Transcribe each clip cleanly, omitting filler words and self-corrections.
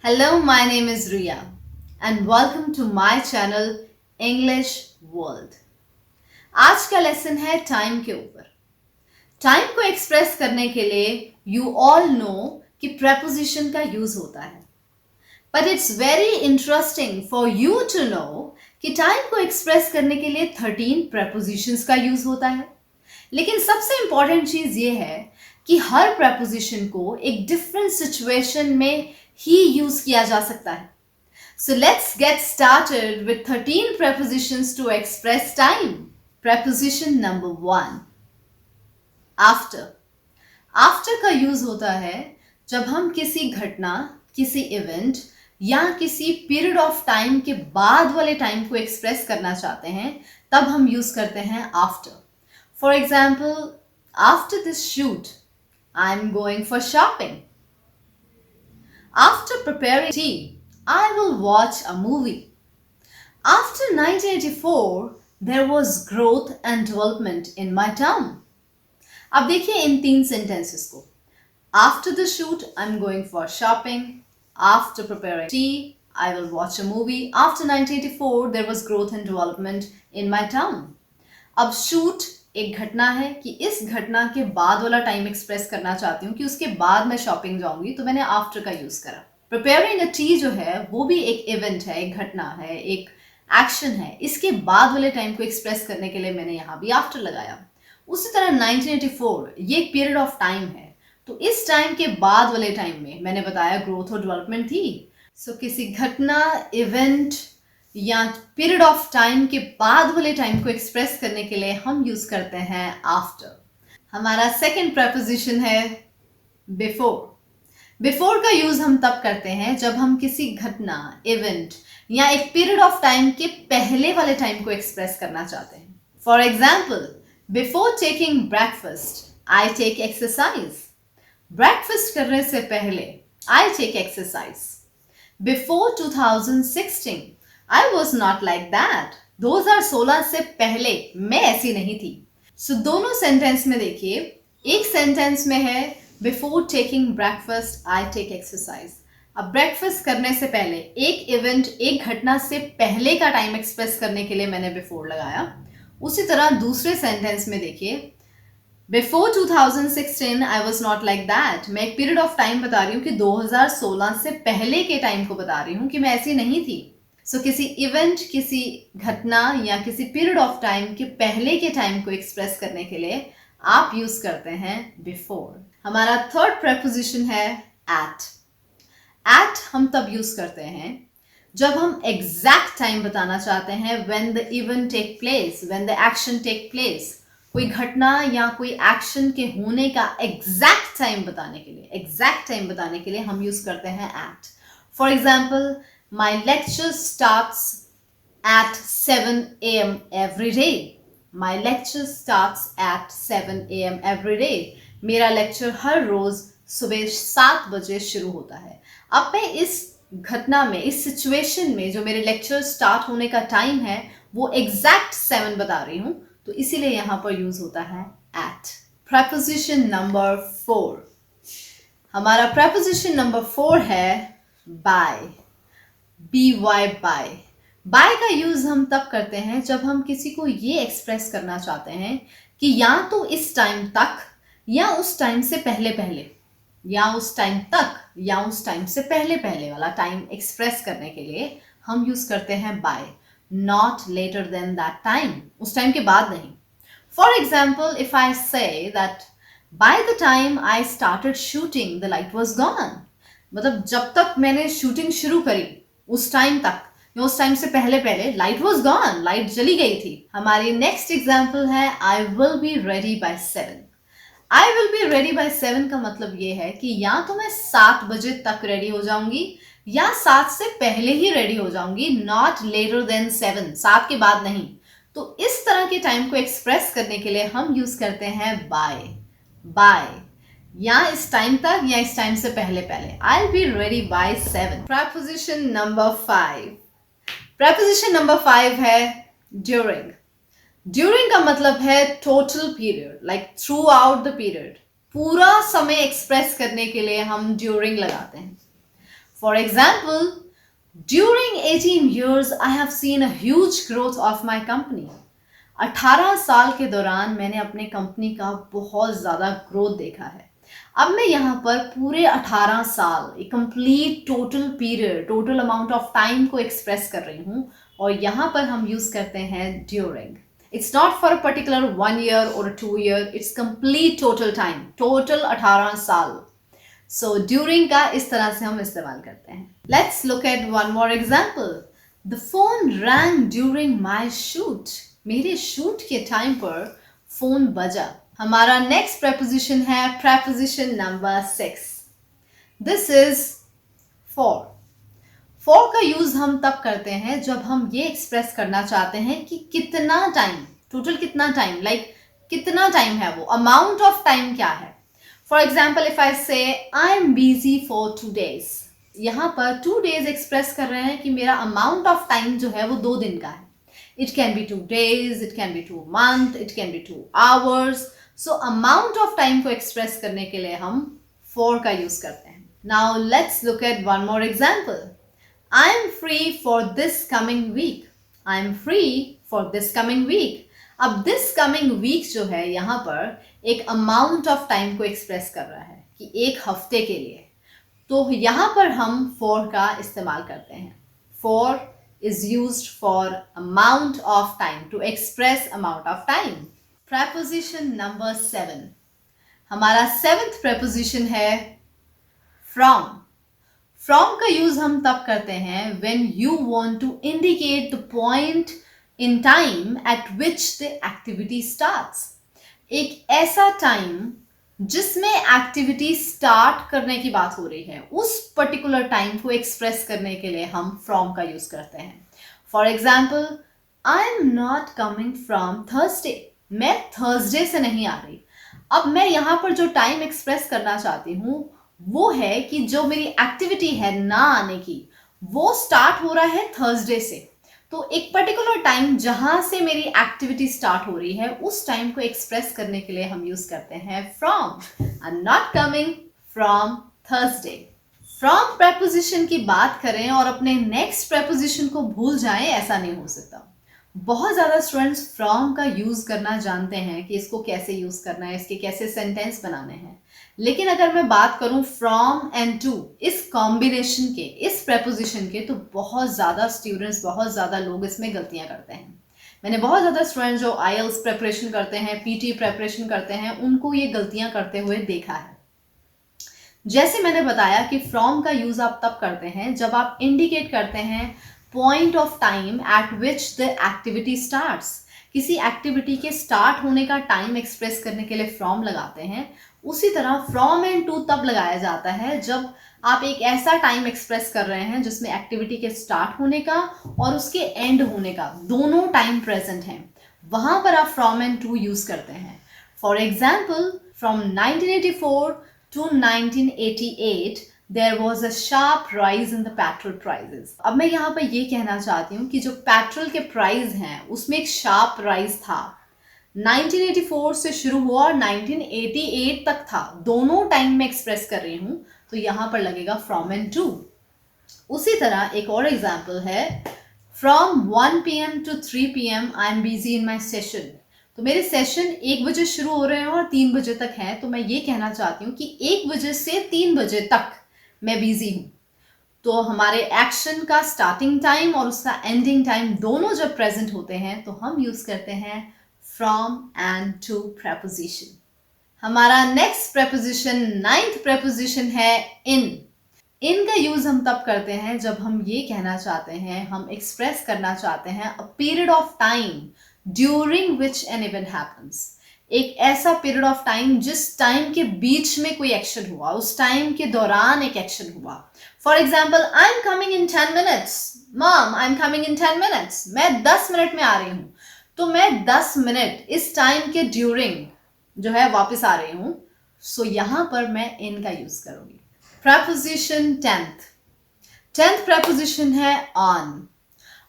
Hello, my name is Ria and welcome to my channel English World. आज का lesson है time के ऊपर. टाइम को एक्सप्रेस करने के लिए यू ऑल नो कि प्रेपोजिशन का यूज होता है. But it's very interesting for you to know कि टाइम को एक्सप्रेस करने के लिए 13 प्रेपोजिशंस का यूज होता है. लेकिन सबसे इंपॉर्टेंट चीज ये है कि हर प्रेपोजिशन को एक डिफरेंट सिचुएशन में ही यूज किया जा सकता है. So let's get started with 13 prepositions to express time. Preposition number 1. After. After का यूज होता है जब हम किसी घटना, किसी इवेंट या किसी पीरियड ऑफ टाइम के बाद वाले टाइम को एक्सप्रेस करना चाहते हैं, तब हम यूज करते हैं after. For example, after this shoot I am going for shopping. After preparing tea, I will watch a movie. After 1984, there was growth and development in my town. अब देखिए इन 3 sentences को. After the shoot, I'm going for shopping. After preparing tea, I will watch a movie. After 1984, there was growth and development in my town. अब shoot एक घटना है कि इस घटना के बाद वाला टाइम एक्सप्रेस करना चाहती हूँ कि उसके बाद मैं शॉपिंग जाऊंगी, तो मैंने आफ्टर का यूज करा. प्रिपेयरिंग अ टी जो है वो भी एक इवेंट है, एक घटना है, एक एक्शन है. इसके बाद वाले टाइम को एक्सप्रेस करने के लिए मैंने यहाँ भी आफ्टर लगाया. उसी तरह 1984 ये एक पीरियड ऑफ टाइम है, तो इस टाइम के बाद वाले टाइम में मैंने बताया ग्रोथ और डेवलपमेंट थी. सो किसी घटना, इवेंट या पीरियड ऑफ टाइम के बाद वाले टाइम को एक्सप्रेस करने के लिए हम यूज करते हैं आफ्टर. हमारा सेकंड प्रेपोजिशन है बिफोर. बिफोर का यूज हम तब करते हैं जब हम किसी घटना, इवेंट या एक पीरियड ऑफ टाइम के पहले वाले टाइम को एक्सप्रेस करना चाहते हैं. For example, before taking breakfast I take exercise. Breakfast करने से पहले I take exercise. Before 2016 I was not like that. 2016 से पहले मैं ऐसी नहीं थी. सो दोनों सेंटेंस में देखिए, एक सेंटेंस में है before taking breakfast I take exercise. अब ब्रेकफास्ट करने से पहले एक इवेंट, एक घटना से पहले का टाइम एक्सप्रेस करने के लिए मैंने बिफोर लगाया. उसी तरह दूसरे सेंटेंस में देखिए, before 2016 I was not like that. मैं एक पीरियड ऑफ टाइम बता रही हूँ कि 2016 से पहले के टाइम को बता रही हूँ कि मैं ऐसी नहीं थी. सो किसी इवेंट, किसी घटना या किसी पीरियड ऑफ टाइम के पहले के टाइम को एक्सप्रेस करने के लिए आप यूज करते हैं बिफोर. हमारा थर्ड प्रेपोजिशन है एट. एट हम तब यूज करते हैं जब हम एग्जैक्ट टाइम बताना चाहते हैं when the event take place, when the action take place. कोई घटना या कोई एक्शन के होने का एग्जैक्ट टाइम बताने के लिए हम यूज करते हैं at. For example, my lecture starts at 7 a.m. every day. My lecture starts at 7 a.m. every day. मेरा लेक्चर हर रोज सुबह 7 बजे शुरू होता है. अब मैं इस घटना में, इस सिचुएशन में जो मेरे लेक्चर स्टार्ट होने का टाइम है वो एग्जैक्ट 7 बता रही हूँ, तो इसीलिए यहाँ पर यूज होता है at. Preposition number 4. हमारा preposition number 4 है by. by. by का यूज हम तब करते हैं जब हम किसी को ये एक्सप्रेस करना चाहते हैं कि या तो इस टाइम तक या उस टाइम से पहले पहले, या उस टाइम तक या उस टाइम से पहले पहले वाला टाइम एक्सप्रेस करने के लिए हम यूज करते हैं by. Not later than that time, उस टाइम के बाद नहीं. For example, if I say that by the time I started shooting the light was gone. मतलब जब तक मैंने शूटिंग शुरू करी उस टाइम तक या उस टाइम से पहले पहले लाइट वॉज गॉन, लाइट जली गई थी. हमारी नेक्स्ट एग्जाम्पल है I will be ready bye 7. I will be ready bye 7 का मतलब ये है कि या तो मैं 7 बजे तक रेडी हो जाऊंगी या 7 से पहले ही रेडी हो जाऊंगी, नॉट लेटर देन 7, 7 के बाद नहीं. तो इस तरह के टाइम को एक्सप्रेस करने के लिए हम यूज करते हैं बाय. या इस टाइम तक या इस टाइम से पहले पहले. I'll be ready by 7. Preposition number 5. Preposition number 5 है during. During का मतलब है total period, like throughout the period. पूरा समय एक्सप्रेस करने के लिए हम during लगाते हैं. For example, during 18 years, I have seen a huge growth of my company. 18 साल के दौरान मैंने अपने कंपनी का बहुत ज़्यादा ग्रोथ देखा है। अब मैं यहाँ पर पूरे 18 साल एक complete total period total amount of time को एक्सप्रेस कर रही हूँ और यहाँ पर हम यूज़ करते हैं during. It's not for a particular 1 year और 2 year, it's complete total time, total 18 साल। सो ड्यूरिंग का इस तरह से हम इस्तेमाल करते हैं। Let's look at one more example. The phone wrong during my shoot. मेरे शूट के टाइम पर फोन बजा। हमारा नेक्स्ट प्रेपोजिशन है preposition number 6। This is for. For का यूज हम तब करते हैं जब हम ये एक्सप्रेस करना चाहते हैं कि कितना टाइम, टोटल कितना टाइम, लाइक कितना टाइम है वो, अमाउंट ऑफ टाइम क्या है। फॉर एग्जाम्पल इफ आई से I am busy for 2 days, यहाँ पर 2 days एक्सप्रेस कर रहे हैं कि मेरा अमाउंट ऑफ टाइम जो है वो 2 दिन का है। It can be 2 days, it can be 2 months, it can be 2 hours। So amount of time को एक्सप्रेस करने के लिए हम फॉर का यूज करते हैं। Now let's look at one more example. I am free for this coming week. I am free for this coming week. अब this coming week जो है यहाँ पर एक amount of time को express कर रहा है कि एक हफ्ते के लिए। तो यहाँ पर हम for का इस्तेमाल करते हैं। For is used for amount of time, to express amount of time. Preposition number 7. हमारा 7th preposition है from. From का यूज हम तब करते हैं when you want to indicate the point in time at which the activity starts. एक ऐसा time जिसमें एक्टिविटी स्टार्ट करने की बात हो रही है, उस पर्टिकुलर टाइम को एक्सप्रेस करने के लिए हम from का यूज करते हैं। For example, I am not coming from Thursday. मैं थर्सडे से नहीं आ रही। अब मैं यहाँ पर जो टाइम एक्सप्रेस करना चाहती हूँ वो है कि जो मेरी एक्टिविटी है ना आने की, वो स्टार्ट हो रहा है थर्सडे से। तो एक पर्टिकुलर टाइम जहां से मेरी एक्टिविटी स्टार्ट हो रही है उस टाइम को एक्सप्रेस करने के लिए हम यूज करते हैं from. I am not coming from Thursday. From preposition की बात करें और अपने नेक्स्ट प्रेपोजिशन को भूल जाएं, ऐसा नहीं हो सकता। बहुत ज़्यादा स्टूडेंट्स फ्रॉम का यूज़ करना जानते हैं कि इसको कैसे यूज़ करना है, इसके कैसे सेंटेंस बनाने हैं। लेकिन अगर मैं बात करूं फ्रॉम एंड टू, इस कॉम्बिनेशन के, इस प्रेपोजिशन के, तो बहुत ज़्यादा स्टूडेंट्स, बहुत ज़्यादा लोग इसमें गलतियां करते हैं। मैंने बहुत ज़्यादा स्टूडेंट्स जो आईएलटीएस प्रेपरेशन करते हैं, पीटी प्रेपरेशन करते हैं, उनको ये गलतियां करते हुए देखा है। जैसे मैंने बताया कि फ्रॉम का यूज़ आप तब करते हैं जब आप इंडिकेट करते हैं point of time eight which the activity starts. किसी एक्टिविटी के स्टार्ट होने का टाइम एक्सप्रेस करने के लिए फ्रॉम लगाते हैं। उसी तरह फ्रॉम एंड टू तब लगाया जाता है जब आप एक ऐसा टाइम एक्सप्रेस कर रहे हैं जिसमें एक्टिविटी के स्टार्ट होने का और उसके एंड होने का दोनों टाइम प्रेजेंट हैं, वहां पर आप फ्रॉम एंड टू यूज करते हैं। For example, from 1984 to 1988 there was a sharp rise in the petrol prices. अब मैं यहाँ पर ये कहना चाहती हूँ कि जो पेट्रोल के प्राइस हैं उसमें एक शार्प राइज था। 1984 से शुरू हुआ और 1988 तक था, दोनों टाइम में एक्सप्रेस कर रही हूँ, तो यहाँ पर लगेगा फ्रॉम एंड टू। उसी तरह एक और एग्जाम्पल है, from 1 PM to 3 PM I am busy in my session. तो मेरे सेशन 1 बजे शुरू हो रहे हैं और 3 बजे तक हैं, तो मैं ये कहना चाहती हूँ कि 1 बजे से 3 बजे तक मैं बिजी हूँ। तो हमारे एक्शन का स्टार्टिंग टाइम और उसका एंडिंग टाइम दोनों जब प्रेजेंट होते हैं तो हम यूज करते हैं फ्रॉम एंड टू प्रेपोजिशन। हमारा नेक्स्ट प्रेपोजिशन, 9th प्रेपोजिशन है इन। इन का यूज हम तब करते हैं जब हम ये कहना चाहते हैं, हम एक्सप्रेस करना चाहते हैं a period of time during which an event happens. एक ऐसा पीरियड ऑफ टाइम जिस टाइम के बीच में कोई एक्शन हुआ, उस टाइम के दौरान एक एक्शन हुआ। For example, I am coming in 10 minutes, mom I am coming in 10 minutes, मैं 10 मिनट में आ रही हूँ। तो मैं 10 मिनट इस टाइम के ड्यूरिंग जो है वापस आ रही हूँ, सो यहां पर मैं इन का यूज करूंगी। प्रेपोजिशन 10th प्रेपोजिशन है on.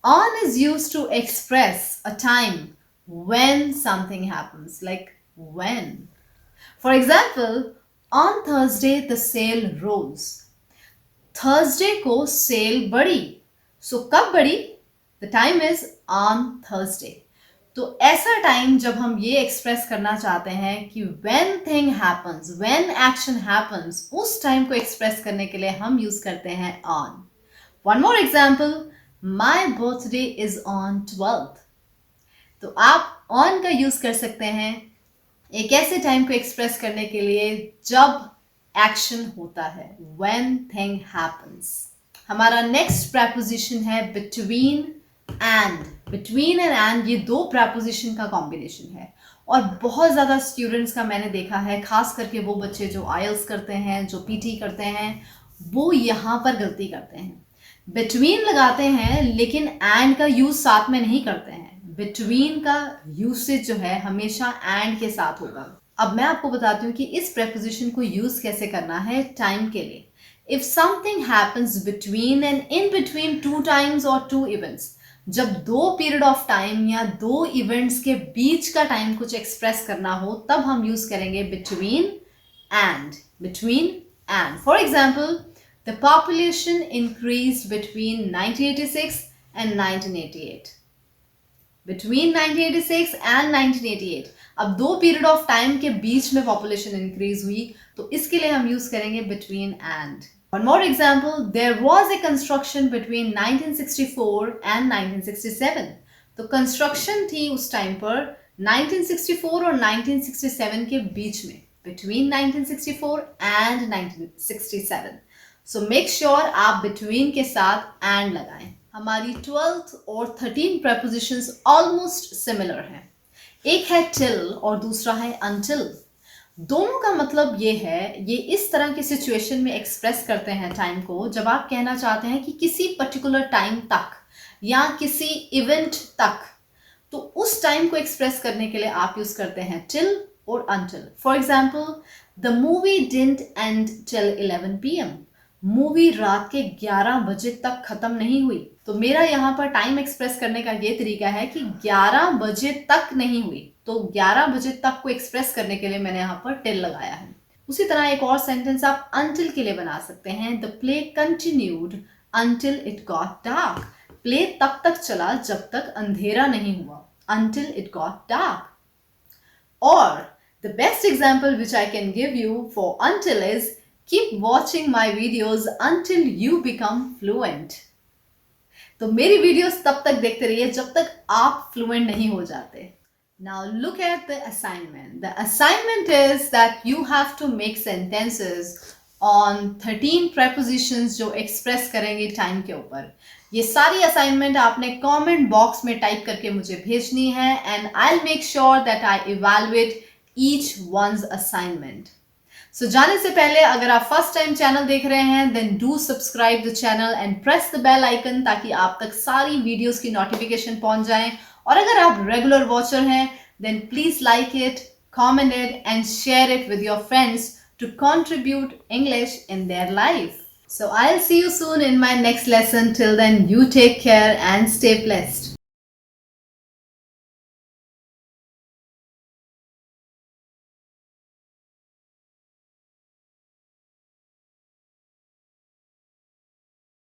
On is used to express a time when something happens, like when. For example, on Thursday the sale rose. Thursday को सेल बढ़ी। सो कब बढ़ी? The time is on Thursday. तो ऐसा time जब हम ये एक्सप्रेस करना चाहते हैं कि when thing happens, when action happens, उस टाइम को एक्सप्रेस करने के लिए हम यूज करते हैं on. One more example, my birthday is on 12th। तो आप ऑन का यूज कर सकते हैं एक ऐसे टाइम को एक्सप्रेस करने के लिए जब एक्शन होता है, when thing happens। हमारा नेक्स्ट प्रपोजिशन है between and। between and ये दो प्रपोजिशन का कॉम्बिनेशन है और बहुत ज़्यादा स्टूडेंट्स का मैंने देखा है, खास करके वो बच्चे जो आईएलटीएस करते हैं, जो पीटी करते हैं, वो यहाँ पर गलती करते हैं। between लगाते हैं लेकिन and का यूज साथ में नहीं करते हैं। between का यूसेज जो है हमेशा and के साथ होगा। अब मैं आपको बताती हूँ कि इस प्रेपोजिशन को यूज कैसे करना है टाइम के लिए। If something happens between and in between two times और टू इवेंट्स, जब दो पीरियड ऑफ टाइम या दो इवेंट्स के बीच का टाइम कुछ एक्सप्रेस करना हो, तब हम यूज करेंगे between and. Between and, for example, the population increase between 1986 and 1988। Between 1986 and 1988, अब दो पीरियड ऑफ टाइम के बीच में पॉपुलेशन इंक्रीज हुई, तो इसके लिए हम यूज करेंगे between and. One more example, there was a construction between 1964 and 1967। तो कंस्ट्रक्शन थी उस टाइम पर 1964 और 1967 के बीच में, between 1964 and 1967। So make sure आप बिटवीन के साथ एंड लगाएं। हमारी 12th और 13 prepositions ऑलमोस्ट सिमिलर हैं। एक है till और दूसरा है until। दोनों का मतलब ये है, ये इस तरह की सिचुएशन में एक्सप्रेस करते हैं टाइम को जब आप कहना चाहते हैं कि किसी पर्टिकुलर टाइम तक या किसी इवेंट तक, तो उस टाइम को एक्सप्रेस करने के लिए आप यूज करते हैं till और until। For example, the movie didn't and till 11 PM। Movie रात के 11 बजे तक खत्म नहीं हुई। तो मेरा यहाँ पर टाइम एक्सप्रेस करने का ये तरीका है कि 11 बजे तक नहीं हुई, तो 11 बजे तक को एक्सप्रेस करने के लिए मैंने यहाँ पर till लगाया है। उसी तरह एक और सेंटेंस आप until के लिए बना सकते हैं, the play continued until it got dark। Play तब तक चला जब तक अंधेरा नहीं हुआ, until it got dark। और the best example which I can give you for until is keep watching my videos until you become fluent। तो मेरी वीडियोस तब तक देखते रहिए जब तक आप फ्लुएंट नहीं हो जाते। Now look at the assignment. The assignment is that you have to make sentences on 13 prepositions जो एक्सप्रेस करेंगे टाइम के ऊपर। ये सारी असाइनमेंट आपने कमेंट बॉक्स में टाइप करके मुझे भेजनी है and I'll make sure that I evaluate each one's assignment। सो जाने से पहले अगर आप फर्स्ट टाइम चैनल देख रहे हैं then do subscribe the channel and press the bell icon ताकि आप तक सारी वीडियोस की नोटिफिकेशन पहुंच जाएं। और अगर आप रेगुलर वॉचर हैं then please like it, comment it and share it with your friends to contribute English in their life. So I will see you soon in my next lesson. Till then you take care and stay blessed.